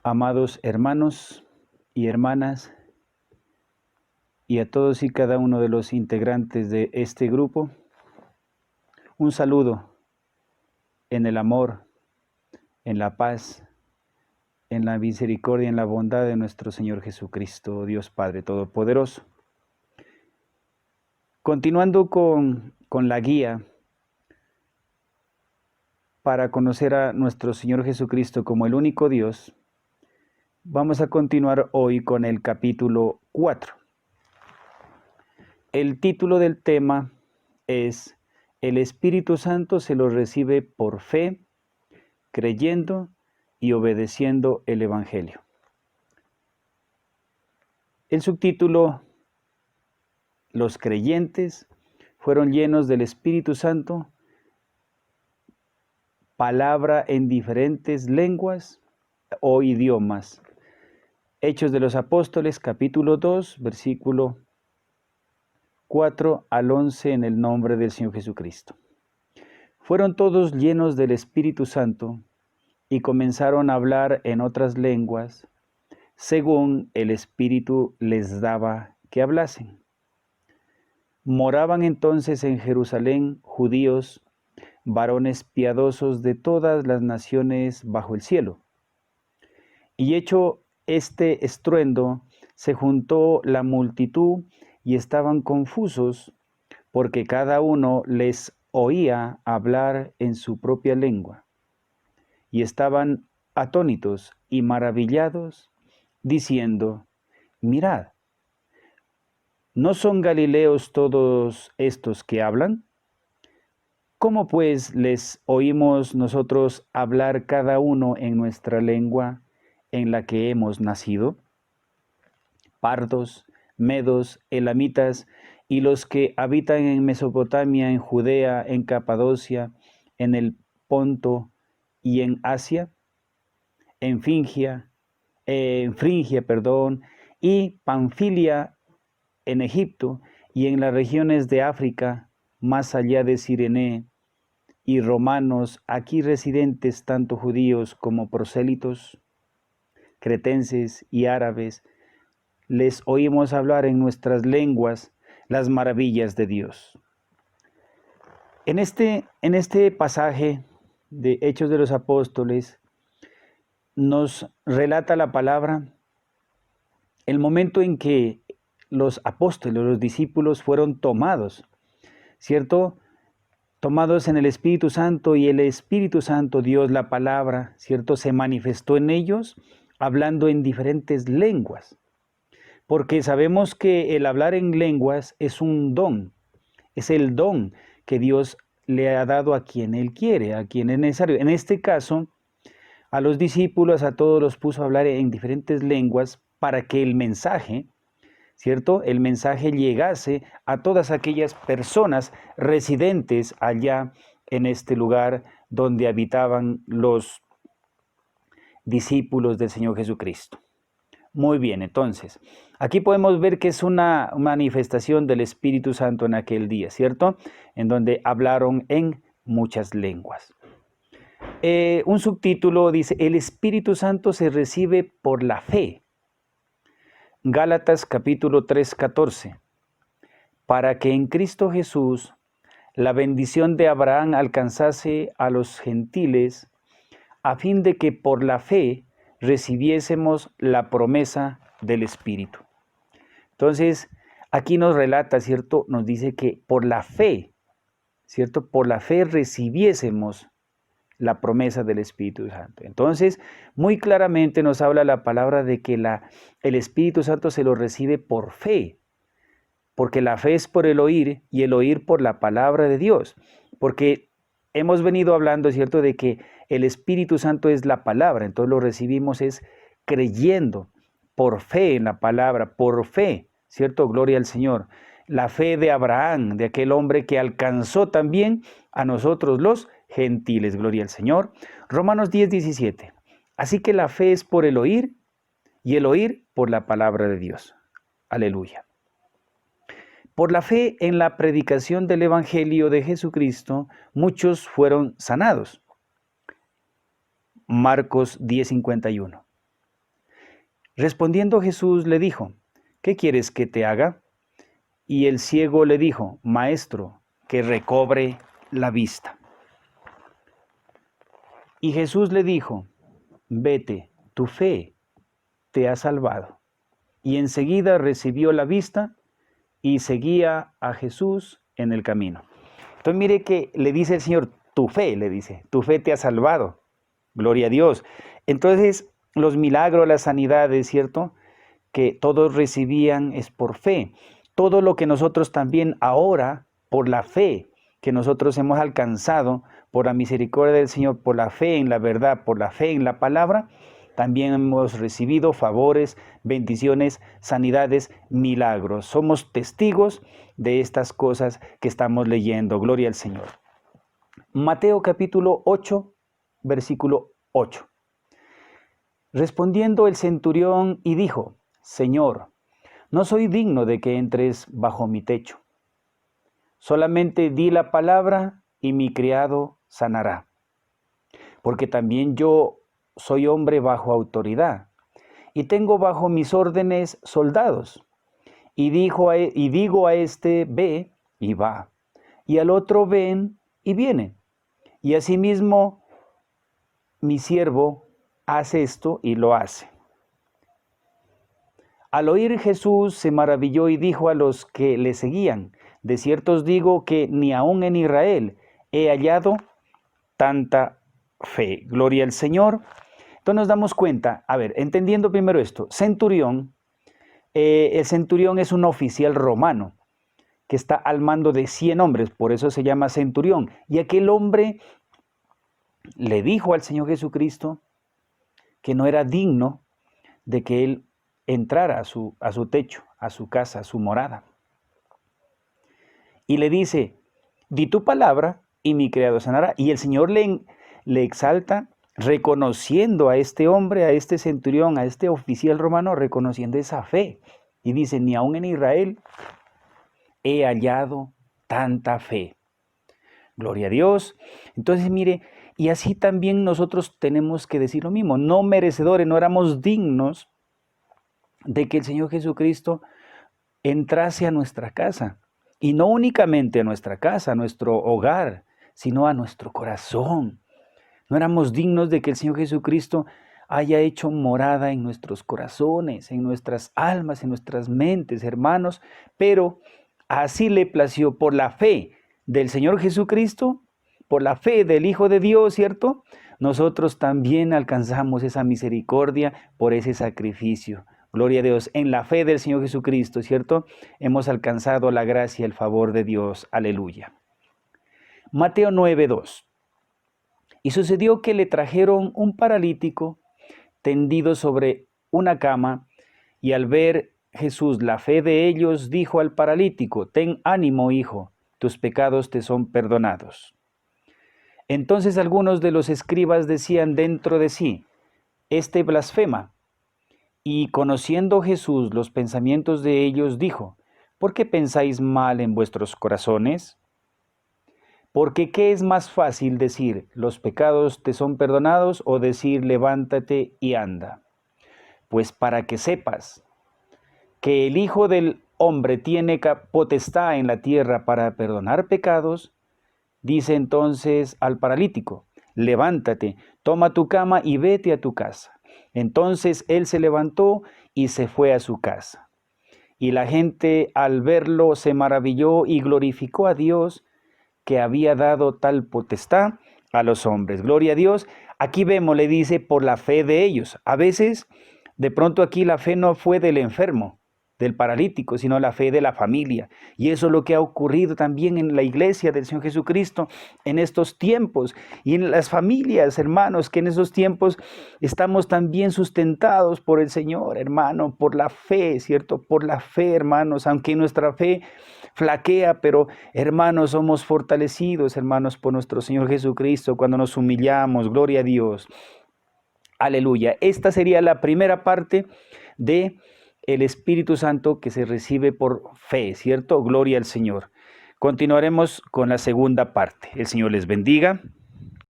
Amados hermanos y hermanas, y a todos y cada uno de los integrantes de este grupo, un saludo en el amor, en la paz, en la misericordia, en la bondad de nuestro Señor Jesucristo, Dios Padre Todopoderoso. Continuando con la guía para conocer a nuestro Señor Jesucristo como el único Dios, vamos a continuar hoy con el capítulo 4. El título del tema es El Espíritu Santo se lo recibe por fe, creyendo y obedeciendo el Evangelio. El subtítulo, Los creyentes fueron llenos del Espíritu Santo, palabra en diferentes lenguas o idiomas. Hechos de los Apóstoles, capítulo 2, versículo 4 al 11, en el nombre del Señor Jesucristo. Fueron todos llenos del Espíritu Santo y comenzaron a hablar en otras lenguas, según el Espíritu les daba que hablasen. Moraban entonces en Jerusalén judíos, varones piadosos de todas las naciones bajo el cielo. Y hecho este estruendo, se juntó la multitud y estaban confusos, porque cada uno les oía hablar en su propia lengua. Y estaban atónitos y maravillados, diciendo: Mirad, ¿no son galileos todos estos que hablan? ¿Cómo pues les oímos nosotros hablar cada uno en nuestra lengua en la que hemos nacido? Pardos, medos, elamitas, y los que habitan en Mesopotamia, en Judea, en Capadocia, en el Ponto y en Asia, en Frigia, y Panfilia, en Egipto, y en las regiones de África, más allá de Cirene, y romanos, aquí residentes, tanto judíos como prosélitos, cretenses y árabes, les oímos hablar en nuestras lenguas las maravillas de Dios. En este pasaje de Hechos de los Apóstoles, nos relata la palabra el momento en que los apóstoles, los discípulos, fueron tomados, ¿cierto? Tomados en el Espíritu Santo, y el Espíritu Santo, Dios, la palabra, ¿cierto?, se manifestó en ellos hablando en diferentes lenguas. Porque sabemos que el hablar en lenguas es un don, es el don que Dios le ha dado a quien Él quiere, a quien es necesario. En este caso, a los discípulos, a todos los puso a hablar en diferentes lenguas para que el mensaje, ¿cierto?, el mensaje llegase a todas aquellas personas residentes allá en este lugar donde habitaban los discípulos del Señor Jesucristo. Muy bien, entonces, aquí podemos ver que es una manifestación del Espíritu Santo en aquel día, ¿cierto? En donde hablaron en muchas lenguas. Un subtítulo dice: el Espíritu Santo se recibe por la fe. Gálatas capítulo 3, 14. Para que en Cristo Jesús la bendición de Abraham alcanzase a los gentiles, a fin de que por la fe recibiésemos la promesa del Espíritu. Entonces, aquí nos relata, ¿cierto? Nos dice que por la fe, ¿cierto? Por la fe recibiésemos la promesa del Espíritu Santo. Entonces, muy claramente nos habla la palabra de que el Espíritu Santo se lo recibe por fe, porque la fe es por el oír y el oír por la palabra de Dios, porque hemos venido hablando, ¿cierto?, de que el Espíritu Santo es la palabra, entonces lo recibimos es creyendo, por fe en la palabra, por fe, ¿cierto? Gloria al Señor. La fe de Abraham, de aquel hombre que alcanzó también a nosotros los gentiles, gloria al Señor. Romanos 10, 17. Así que la fe es por el oír y el oír por la palabra de Dios. Aleluya. Por la fe en la predicación del Evangelio de Jesucristo, muchos fueron sanados. Marcos 10:51. Respondiendo Jesús le dijo, ¿qué quieres que te haga? Y el ciego le dijo, Maestro, que recobre la vista. Y Jesús le dijo, vete, tu fe te ha salvado. Y enseguida recibió la vista y seguía a Jesús en el camino. Entonces mire que le dice el Señor, tu fe, le dice, tu fe te ha salvado. Gloria a Dios. Entonces los milagros, las sanidades, ¿cierto?, que todos recibían es por fe. Todo lo que nosotros también ahora, por la fe que nosotros hemos alcanzado, por la misericordia del Señor, por la fe en la verdad, por la fe en la palabra, también hemos recibido favores, bendiciones, sanidades, milagros. Somos testigos de estas cosas que estamos leyendo. Gloria al Señor. Mateo capítulo 8, versículo 8. Respondiendo el centurión y dijo, Señor, no soy digno de que entres bajo mi techo. Solamente di la palabra y mi criado sanará. Porque también yo soy hombre bajo autoridad y tengo bajo mis órdenes soldados. Y digo a este, ve y va. Y al otro, ven y viene. Y asimismo, mi siervo hace esto y lo hace. Al oír Jesús se maravilló y dijo a los que le seguían, de cierto os digo que ni aun en Israel he hallado tanta fe. Gloria al Señor. Entonces nos damos cuenta, a ver, entendiendo primero esto, centurión, el centurión es un oficial romano que está al mando de 100 hombres, por eso se llama centurión. Y aquel hombre le dijo al Señor Jesucristo que no era digno de que él entrara a su techo, a su casa, a su morada. Y le dice, di tu palabra y mi criado sanará. Y el Señor le exalta reconociendo a este hombre, a este centurión, a este oficial romano, reconociendo esa fe. Y dice, ni aun en Israel he hallado tanta fe. Gloria a Dios. Entonces mire, y así también nosotros tenemos que decir lo mismo, no merecedores, no éramos dignos de que el Señor Jesucristo entrase a nuestra casa. Y no únicamente a nuestra casa, a nuestro hogar, sino a nuestro corazón. No éramos dignos de que el Señor Jesucristo haya hecho morada en nuestros corazones, en nuestras almas, en nuestras mentes, hermanos, pero así le plació por la fe del Señor Jesucristo, por la fe del Hijo de Dios, ¿cierto? Nosotros también alcanzamos esa misericordia por ese sacrificio. Gloria a Dios, en la fe del Señor Jesucristo, ¿cierto? Hemos alcanzado la gracia y el favor de Dios. Aleluya. Mateo 9:2. Y sucedió que le trajeron un paralítico tendido sobre una cama, y al ver Jesús la fe de ellos, dijo al paralítico, ten ánimo, hijo, tus pecados te son perdonados. Entonces algunos de los escribas decían dentro de sí, este blasfema. Y conociendo Jesús los pensamientos de ellos, dijo, ¿por qué pensáis mal en vuestros corazones? Porque ¿qué es más fácil decir, los pecados te son perdonados, o decir, levántate y anda? Pues para que sepas que el Hijo del Hombre tiene potestad en la tierra para perdonar pecados, dice entonces al paralítico, levántate, toma tu cama y vete a tu casa. Entonces él se levantó y se fue a su casa. Y la gente al verlo se maravilló y glorificó a Dios que había dado tal potestad a los hombres. Gloria a Dios. Aquí vemos, le dice, por la fe de ellos. A veces, de pronto aquí la fe no fue del enfermo, del paralítico, sino la fe de la familia. Y eso es lo que ha ocurrido también en la iglesia del Señor Jesucristo en estos tiempos. Y en las familias, hermanos, que en esos tiempos estamos también sustentados por el Señor, hermano, por la fe, ¿cierto? Por la fe, hermanos, aunque nuestra fe flaquea, pero hermanos, somos fortalecidos, hermanos, por nuestro Señor Jesucristo cuando nos humillamos. Gloria a Dios. Aleluya. Esta sería la primera parte de el Espíritu Santo que se recibe por fe, ¿cierto? Gloria al Señor. Continuaremos con la segunda parte. El Señor les bendiga.